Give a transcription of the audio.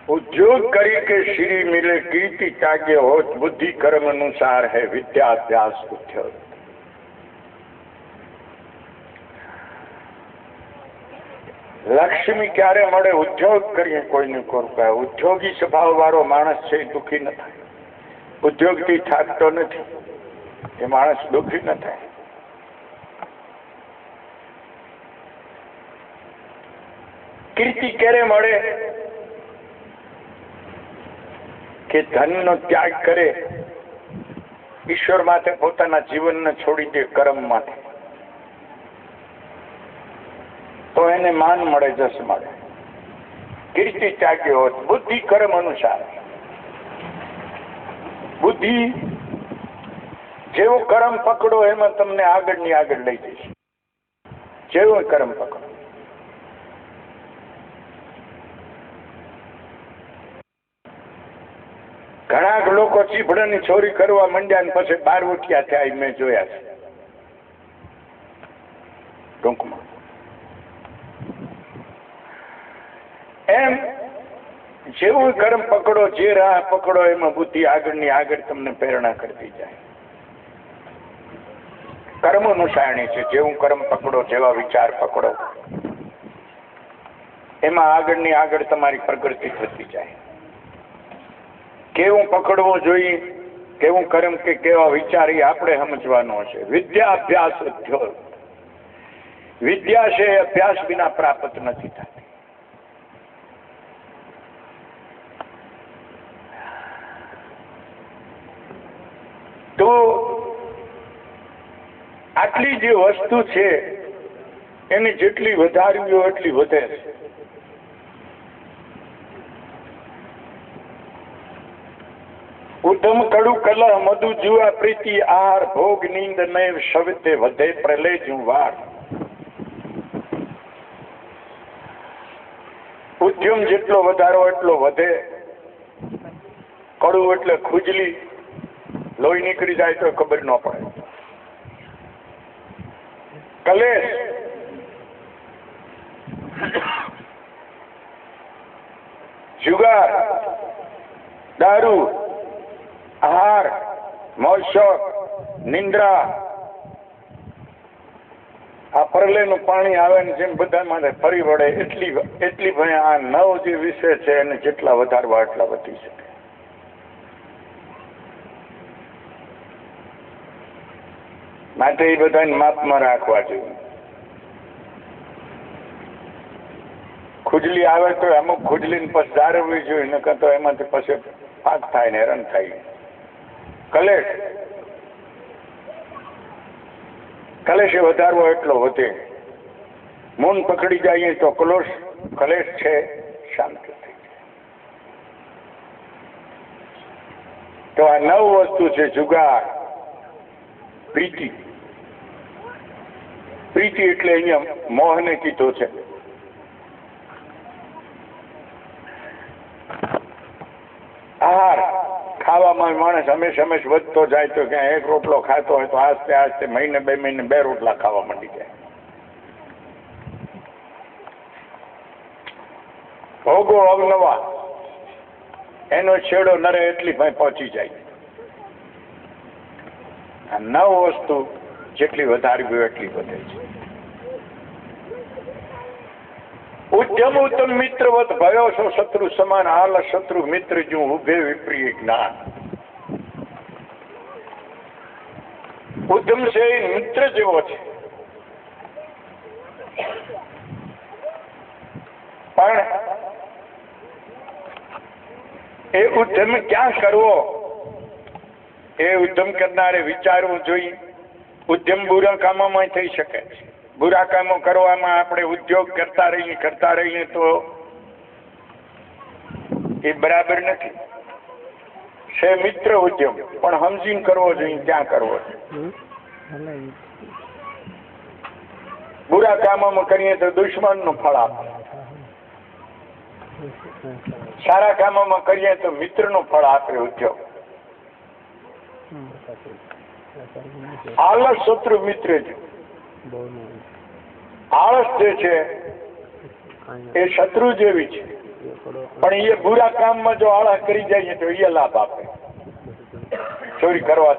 उद्योग करी के श्री मिले कीर्ति त्यागे होत बुद्धि कर्म अनुसार है विद्या अभ्यास उद्योग। लक्ष्मी क्यारे मळे उद्योग करिए कोई ने कोई उद्योगी स्वभाव वाळो माणस छे दुखी न थाय। उद्योग थी थाकतो नथी ए माणस दुखी न थाय। कीर्ति क्यारे मळे કે ધનનો ત્યાગ કરે, ઈશ્વર માટે પોતાના જીવનને છોડી દે કર્મ માટે, તો એને માન મળે, જસ મળે. કીર્તિ ત્યાગી હોત બુદ્ધિ કર્મ અનુસાર. બુદ્ધિ જેવો કર્મ પકડો એમાં તમને આગળ ની આગળ લઈ જઈશ. જેવો કર્મ પકડો. ઘણા લોકો ચીભડાની ચોરી કરવા માંડ્યા ને પછી 12 ઉઠ્યા થયા મેં જોયા છે ટૂંકમાં. એમ જેવું કર્મ પકડો, જે રાહ પકડો એમાં બુદ્ધિ આગળની આગળ તમને પ્રેરણા કરતી જાય. કર્મ અનુસારણી છે. જેવું કર્મ પકડો, જેવા વિચાર પકડો, એમાં આગળની આગળ તમારી પ્રગતિ થતી જાય. કેવું પકડવું જોઈએ, કેવું કર્મ કે કેવા વિચાર એ આપણે સમજવાનો છે. વિદ્યા અભ્યાસ ઉદ્યોગ. વિદ્યા છે અભ્યાસ વિના પ્રાપ્ત નથી થતી. તો આટલી જે વસ્તુ છે એને જેટલી વધારવી હોય એટલી વધે છે. ઉદ્ધમ કડુ કલહ મધુ જુઆ પ્રીતિ આહાર ભોગ નીંદ નૈવ સવિતે વધે પ્રલય જુવાર. ઉદ્યમ જેટલો વધારો એટલો વધે. કડું એટલે ખુજલી, લોહી નીકળી જાય તો ખબર ન પડે. કલેશ જુગાર, દારૂ, આહાર, મોજ શોખ, નિંદ્રા, આ પરલેનું પાણી આવે ને જેમ બધા માટે ફરી વળે એટલી ભાઈ આ 9 જે વિષય છે એને જેટલા વધારવા એટલા વધી શકે. માટે એ બધાને માપમાં રાખવા જોઈએ. ખુજલી આવે તો અમુક ખુજલીને પછી જાળવવી જોઈએ, નકર તો એમાંથી પછી પાક થાય ને હેરાન થાય. કલેશ, કલેશ વધારવો એટલો વધે. મૂન પકડી જાય તો કલેશ છે શાંત થઈ જાય. તો આ 9 વસ્તુ છે. જુગાર, પ્રીતિ. પ્રીતિ એટલે અહીંયા મોહને કીધો છે. આહાર, ખાવામાં માણસ હંમેશા વધતો જાય તો ક્યાં એક રોટલો ખાતો હોય તો આસ્તે આસ્તે મહિને 2 મહિને 2 રોટલા ખાવા માંડી જાય. ભોગો અવનવા, એનો છેડો નરે એટલી ભાઈ પહોંચી જાય. આ 9 વસ્તુ જેટલી વધારવી હોય એટલી વધે છે. ઉદ્યમ ઉત્તમ મિત્રવત ભયો છો શત્રુ સમાન હાલ શત્રુ મિત્ર જો ઉભે વિપ્રિય જ્ઞાન. ઉદ્યમ છે એ મિત્ર જેવો છે, પણ એ ઉદ્યમ ક્યાં કરવો એ ઉદ્યમ કરનારે વિચારવું જોઈએ. ઉદ્યમ બુરા કામોમાં થઈ શકે છે. બુરા કામો કરવામાં આપણે ઉદ્યોગ કરતા રહીએ તો એ બરાબર નથી. છે મિત્ર ઉદ્યમ પણ સમજીને કરવો જોઈએ ક્યાં કરવો જોઈએ. બુરા કામોમાં કરીએ તો દુશ્મન નું ફળ આપે, સારા કામોમાં કરીએ તો મિત્ર નું ફળ આપે ઉદ્યોગ. આળસ શત્રુ મિત્ર છે. આળસ જે છે એ શત્રુ જેવી છે, પણ એ બુરા કામમાં જો આળસ કરી જાય તો એ લાભ આપે. ચોરી કરવા